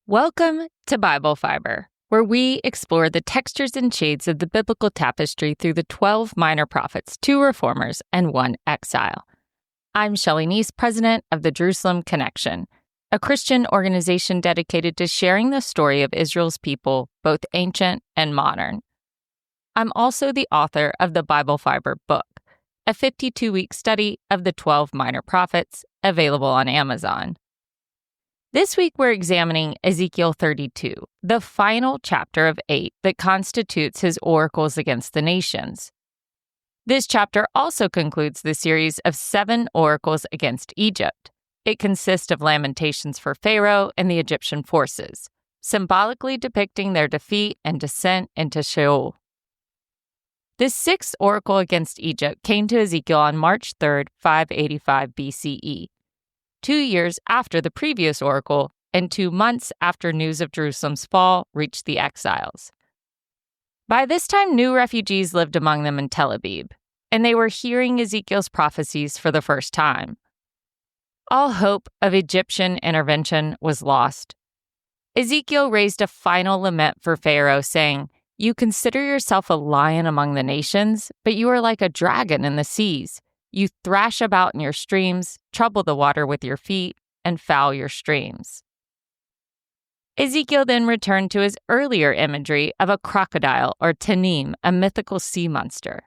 Welcome to Bible Fiber, where we explore the textures and shades of the biblical tapestry through the 12 minor prophets, 2 reformers, and 1 exile. I'm Shelley Neese, president of the Jerusalem Connection, a Christian organization dedicated to sharing the story of Israel's people, both ancient and modern. I'm also the author of the Bible Fiber book, a 52-week study of the 12 minor prophets, available on Amazon. This week, we're examining Ezekiel 32, the final chapter of 8 that constitutes his oracles against the nations. This chapter also concludes the series of 7 oracles against Egypt. It consists of lamentations for Pharaoh and the Egyptian forces, symbolically depicting their defeat and descent into Sheol. This 6th oracle against Egypt came to Ezekiel on March 3, 585 BCE. 2 years after the previous oracle and 2 months after news of Jerusalem's fall reached the exiles. By this time, new refugees lived among them in Tel Abib, and they were hearing Ezekiel's prophecies for the first time. All hope of Egyptian intervention was lost. Ezekiel raised a final lament for Pharaoh, saying, "You consider yourself a lion among the nations, but you are like a dragon in the seas. You thrash about in your streams, trouble the water with your feet, and foul your streams." Ezekiel then returned to his earlier imagery of a crocodile or tannim, a mythical sea monster.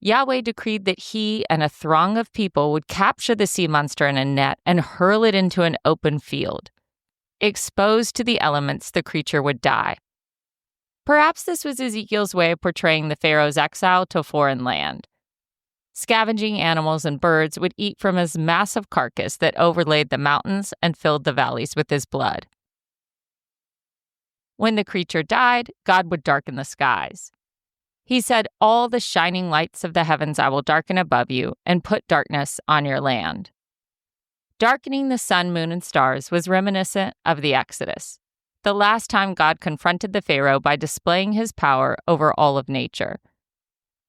Yahweh decreed that he and a throng of people would capture the sea monster in a net and hurl it into an open field. Exposed to the elements, the creature would die. Perhaps this was Ezekiel's way of portraying the Pharaoh's exile to a foreign land. Scavenging animals and birds would eat from his massive carcass that overlaid the mountains and filled the valleys with his blood. When the creature died, God would darken the skies. He said, "All the shining lights of the heavens I will darken above you and put darkness on your land." Darkening the sun, moon, and stars was reminiscent of the Exodus, the last time God confronted the Pharaoh by displaying his power over all of nature.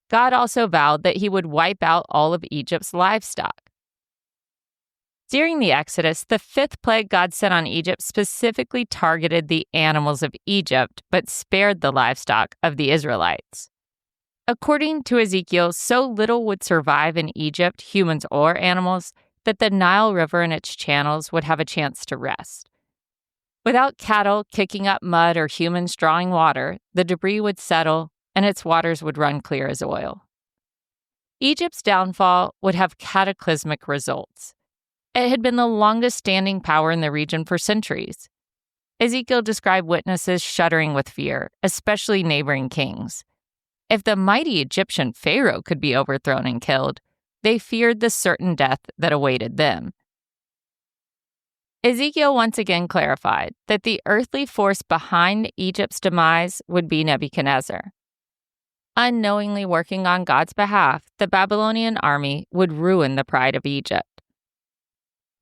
God also vowed that he would wipe out all of Egypt's livestock. During the Exodus, the 5th plague God sent on Egypt specifically targeted the animals of Egypt, but spared the livestock of the Israelites. According to Ezekiel, so little would survive in Egypt, humans or animals, that the Nile River and its channels would have a chance to rest. Without cattle kicking up mud or humans drawing water, the debris would settle and its waters would run clear as oil. Egypt's downfall would have cataclysmic results. It had been the longest-standing power in the region for centuries. Ezekiel described witnesses shuddering with fear, especially neighboring kings. If the mighty Egyptian Pharaoh could be overthrown and killed, they feared the certain death that awaited them. Ezekiel once again clarified that the earthly force behind Egypt's demise would be Nebuchadnezzar. Unknowingly working on God's behalf, the Babylonian army would ruin the pride of Egypt.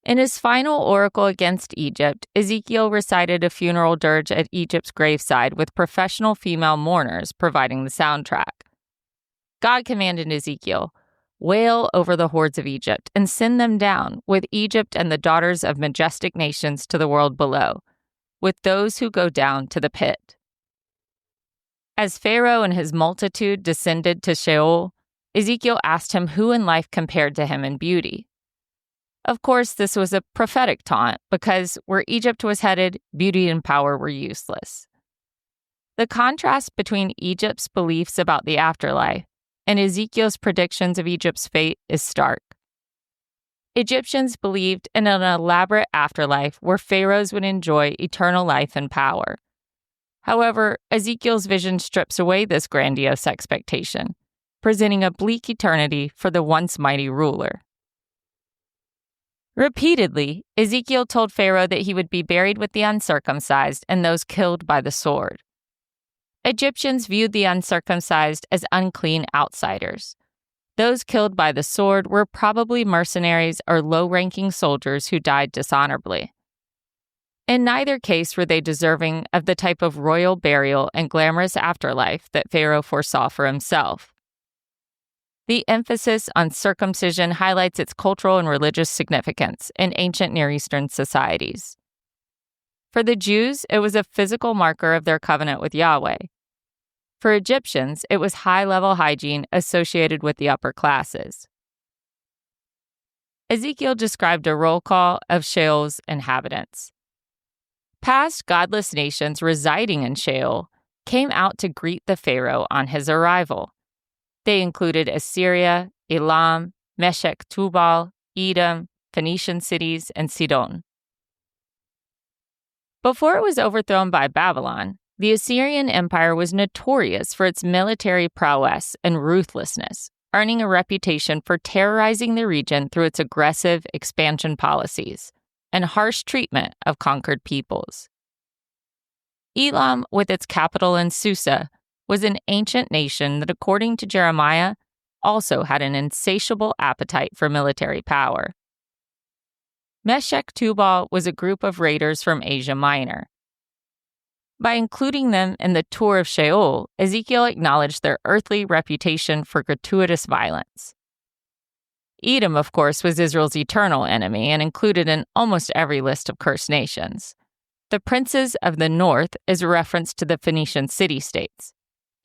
In his final oracle against Egypt, Ezekiel recited a funeral dirge at Egypt's graveside with professional female mourners providing the soundtrack. God commanded Ezekiel, "Wail over the hordes of Egypt and send them down, with Egypt and the daughters of majestic nations to the world below, with those who go down to the pit." As Pharaoh and his multitude descended to Sheol, Ezekiel asked him who in life compared to him in beauty. Of course, this was a prophetic taunt because where Egypt was headed, beauty and power were useless. The contrast between Egypt's beliefs about the afterlife and Ezekiel's predictions of Egypt's fate is stark. Egyptians believed in an elaborate afterlife where pharaohs would enjoy eternal life and power. However, Ezekiel's vision strips away this grandiose expectation, presenting a bleak eternity for the once mighty ruler. Repeatedly, Ezekiel told Pharaoh that he would be buried with the uncircumcised and those killed by the sword. Egyptians viewed the uncircumcised as unclean outsiders. Those killed by the sword were probably mercenaries or low-ranking soldiers who died dishonorably. In neither case were they deserving of the type of royal burial and glamorous afterlife that Pharaoh foresaw for himself. The emphasis on circumcision highlights its cultural and religious significance in ancient Near Eastern societies. For the Jews, it was a physical marker of their covenant with Yahweh. For Egyptians, it was high-level hygiene associated with the upper classes. Ezekiel described a roll call of Sheol's inhabitants. Past godless nations residing in Sheol came out to greet the Pharaoh on his arrival. They included Assyria, Elam, Meshech Tubal, Edom, Phoenician cities, and Sidon. Before it was overthrown by Babylon, the Assyrian Empire was notorious for its military prowess and ruthlessness, earning a reputation for terrorizing the region through its aggressive expansion policies and harsh treatment of conquered peoples. Elam, with its capital in Susa, was an ancient nation that, according to Jeremiah, also had an insatiable appetite for military power. Meshech Tubal was a group of raiders from Asia Minor. By including them in the tour of Sheol, Ezekiel acknowledged their earthly reputation for gratuitous violence. Edom, of course, was Israel's eternal enemy and included in almost every list of cursed nations. The princes of the north is a reference to the Phoenician city-states.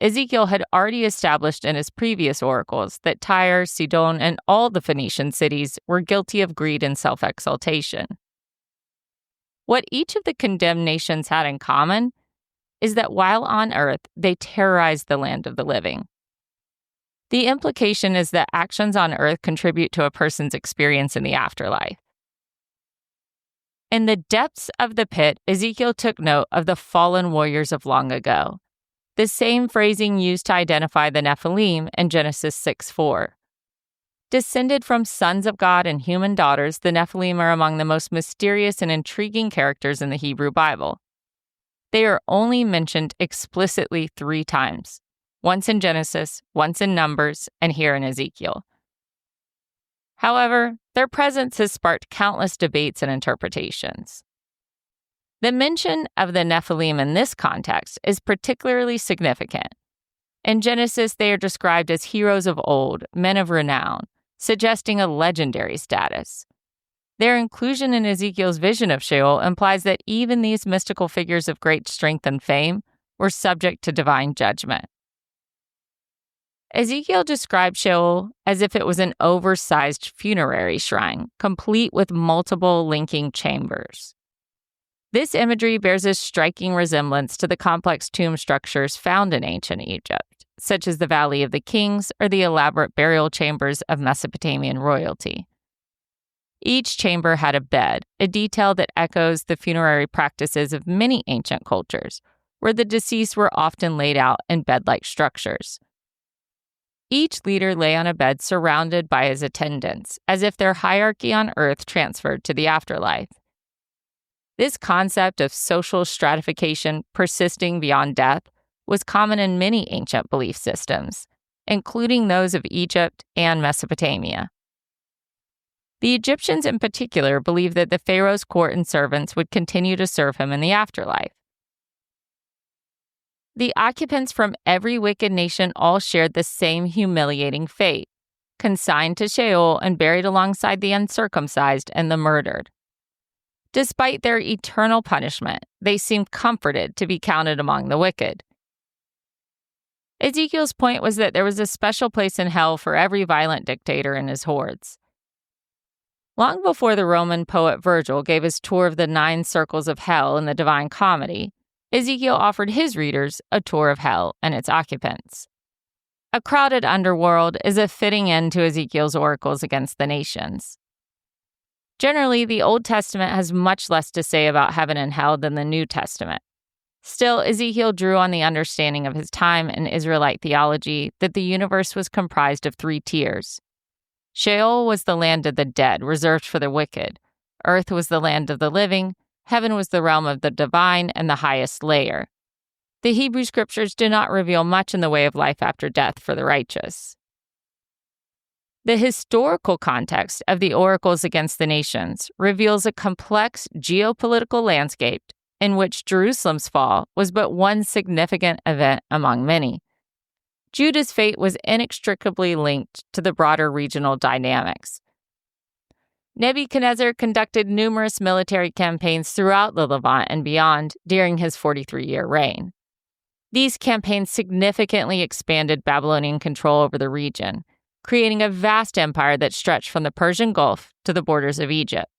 Ezekiel had already established in his previous oracles that Tyre, Sidon, and all the Phoenician cities were guilty of greed and self-exaltation. What each of the condemned nations had in common is that while on earth, they terrorized the land of the living. The implication is that actions on earth contribute to a person's experience in the afterlife. In the depths of the pit, Ezekiel took note of the fallen warriors of long ago, the same phrasing used to identify the Nephilim in Genesis 6:4. Descended from sons of God and human daughters, the Nephilim are among the most mysterious and intriguing characters in the Hebrew Bible. They are only mentioned explicitly 3 times, once in Genesis, once in Numbers, and here in Ezekiel. However, their presence has sparked countless debates and interpretations. The mention of the Nephilim in this context is particularly significant. In Genesis, they are described as heroes of old, men of renown, suggesting a legendary status. Their inclusion in Ezekiel's vision of Sheol implies that even these mystical figures of great strength and fame were subject to divine judgment. Ezekiel described Sheol as if it was an oversized funerary shrine, complete with multiple linking chambers. This imagery bears a striking resemblance to the complex tomb structures found in ancient Egypt, such as the Valley of the Kings or the elaborate burial chambers of Mesopotamian royalty. Each chamber had a bed, a detail that echoes the funerary practices of many ancient cultures, where the deceased were often laid out in bed-like structures. Each leader lay on a bed surrounded by his attendants, as if their hierarchy on earth transferred to the afterlife. This concept of social stratification persisting beyond death was common in many ancient belief systems, including those of Egypt and Mesopotamia. The Egyptians in particular believed that the pharaoh's court and servants would continue to serve him in the afterlife. The occupants from every wicked nation all shared the same humiliating fate, consigned to Sheol and buried alongside the uncircumcised and the murdered. Despite their eternal punishment, they seemed comforted to be counted among the wicked. Ezekiel's point was that there was a special place in hell for every violent dictator and his hordes. Long before the Roman poet Virgil gave his tour of the 9 circles of hell in the Divine Comedy, Ezekiel offered his readers a tour of hell and its occupants. A crowded underworld is a fitting end to Ezekiel's oracles against the nations. Generally, the Old Testament has much less to say about heaven and hell than the New Testament. Still, Ezekiel drew on the understanding of his time in Israelite theology that the universe was comprised of 3 tiers. Sheol was the land of the dead, reserved for the wicked. Earth was the land of the living. Heaven was the realm of the divine and the highest layer. The Hebrew Scriptures do not reveal much in the way of life after death for the righteous. The historical context of the oracles against the nations reveals a complex geopolitical landscape in which Jerusalem's fall was but one significant event among many. Judah's fate was inextricably linked to the broader regional dynamics. Nebuchadnezzar conducted numerous military campaigns throughout the Levant and beyond during his 43-year reign. These campaigns significantly expanded Babylonian control over the region, creating a vast empire that stretched from the Persian Gulf to the borders of Egypt.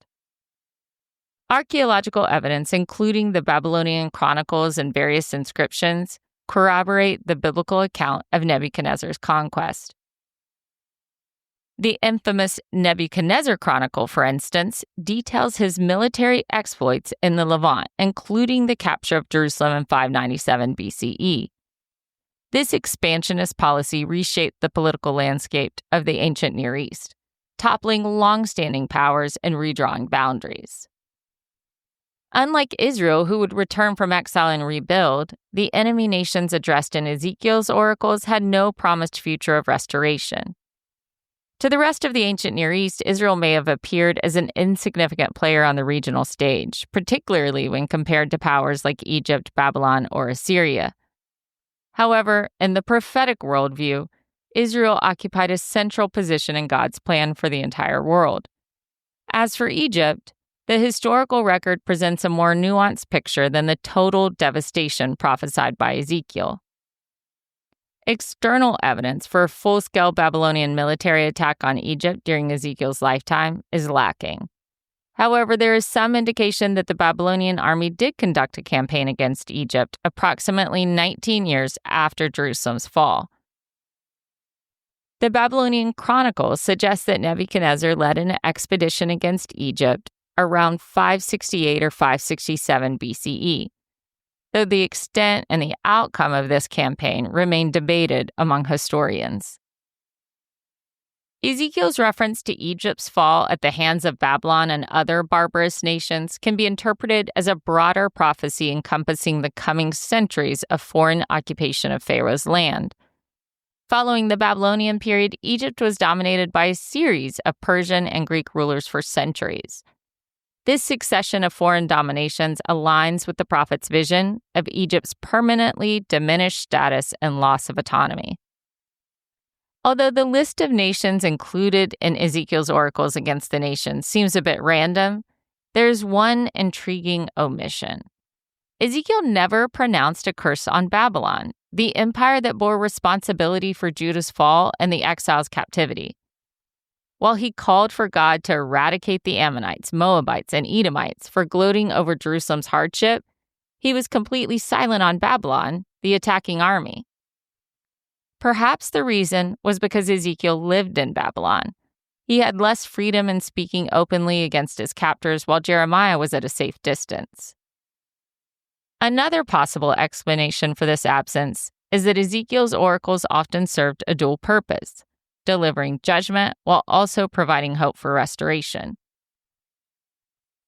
Archaeological evidence, including the Babylonian chronicles and various inscriptions, corroborate the biblical account of Nebuchadnezzar's conquest. The infamous Nebuchadnezzar Chronicle, for instance, details his military exploits in the Levant, including the capture of Jerusalem in 597 BCE. This expansionist policy reshaped the political landscape of the ancient Near East, toppling long-standing powers and redrawing boundaries. Unlike Israel, who would return from exile and rebuild, the enemy nations addressed in Ezekiel's oracles had no promised future of restoration. To the rest of the ancient Near East, Israel may have appeared as an insignificant player on the regional stage, particularly when compared to powers like Egypt, Babylon, or Assyria. However, in the prophetic worldview, Israel occupied a central position in God's plan for the entire world. As for Egypt, the historical record presents a more nuanced picture than the total devastation prophesied by Ezekiel. External evidence for a full-scale Babylonian military attack on Egypt during Ezekiel's lifetime is lacking. However, there is some indication that the Babylonian army did conduct a campaign against Egypt approximately 19 years after Jerusalem's fall. The Babylonian Chronicles suggest that Nebuchadnezzar led an expedition against Egypt around 568 or 567 BCE, though the extent and the outcome of this campaign remain debated among historians. Ezekiel's reference to Egypt's fall at the hands of Babylon and other barbarous nations can be interpreted as a broader prophecy encompassing the coming centuries of foreign occupation of Pharaoh's land. Following the Babylonian period, Egypt was dominated by a series of Persian and Greek rulers for centuries. This succession of foreign dominations aligns with the prophet's vision of Egypt's permanently diminished status and loss of autonomy. Although the list of nations included in Ezekiel's oracles against the nations seems a bit random, there's one intriguing omission. Ezekiel never pronounced a curse on Babylon, the empire that bore responsibility for Judah's fall and the exiles' captivity. While he called for God to eradicate the Ammonites, Moabites, and Edomites for gloating over Jerusalem's hardship, he was completely silent on Babylon, the attacking army. Perhaps the reason was because Ezekiel lived in Babylon. He had less freedom in speaking openly against his captors while Jeremiah was at a safe distance. Another possible explanation for this absence is that Ezekiel's oracles often served a dual purpose, delivering judgment while also providing hope for restoration.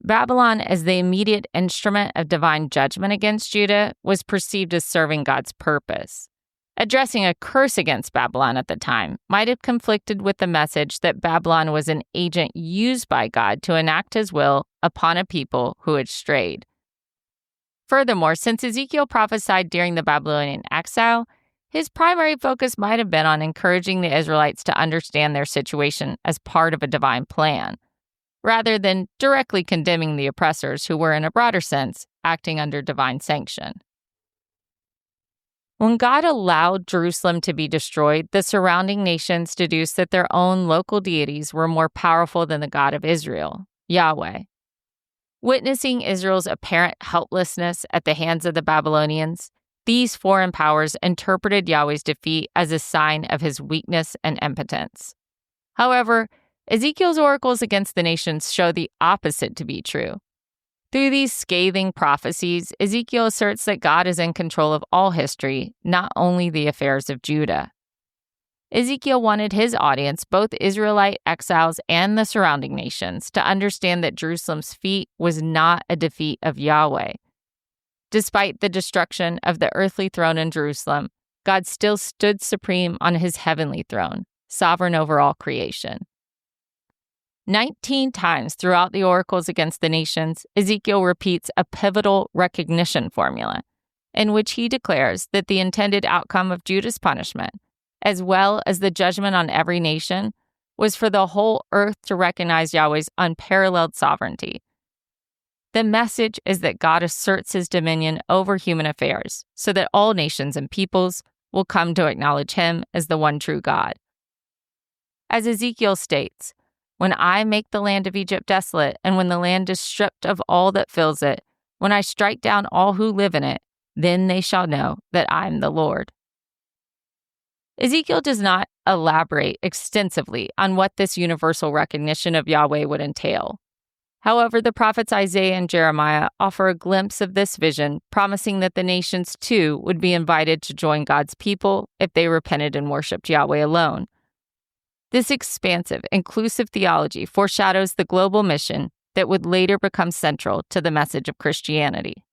Babylon, as the immediate instrument of divine judgment against Judah, was perceived as serving God's purpose. Addressing a curse against Babylon at the time might have conflicted with the message that Babylon was an agent used by God to enact his will upon a people who had strayed. Furthermore, since Ezekiel prophesied during the Babylonian exile, his primary focus might have been on encouraging the Israelites to understand their situation as part of a divine plan, rather than directly condemning the oppressors who were, in a broader sense, acting under divine sanction. When God allowed Jerusalem to be destroyed, the surrounding nations deduced that their own local deities were more powerful than the God of Israel, Yahweh. Witnessing Israel's apparent helplessness at the hands of the Babylonians, these foreign powers interpreted Yahweh's defeat as a sign of his weakness and impotence. However, Ezekiel's oracles against the nations show the opposite to be true. Through these scathing prophecies, Ezekiel asserts that God is in control of all history, not only the affairs of Judah. Ezekiel wanted his audience, both Israelite exiles and the surrounding nations, to understand that Jerusalem's defeat was not a defeat of Yahweh. Despite the destruction of the earthly throne in Jerusalem, God still stood supreme on his heavenly throne, sovereign over all creation. 19 times throughout the oracles against the nations, Ezekiel repeats a pivotal recognition formula, in which he declares that the intended outcome of Judah's punishment, as well as the judgment on every nation, was for the whole earth to recognize Yahweh's unparalleled sovereignty. The message is that God asserts his dominion over human affairs so that all nations and peoples will come to acknowledge him as the one true God. As Ezekiel states, "When I make the land of Egypt desolate, and when the land is stripped of all that fills it, when I strike down all who live in it, then they shall know that I'm the Lord." Ezekiel does not elaborate extensively on what this universal recognition of Yahweh would entail. However, the prophets Isaiah and Jeremiah offer a glimpse of this vision, promising that the nations too would be invited to join God's people if they repented and worshiped Yahweh alone. This expansive, inclusive theology foreshadows the global mission that would later become central to the message of Christianity.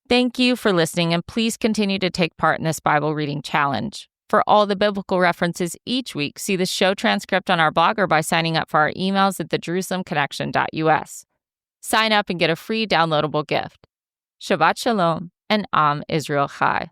Thank you for listening, and please continue to take part in this Bible reading challenge. For all the biblical references each week, see the show transcript on our blog or by signing up for our emails at thejerusalemconnection.us. Sign up and get a free downloadable gift. Shabbat Shalom and Am Israel Chai.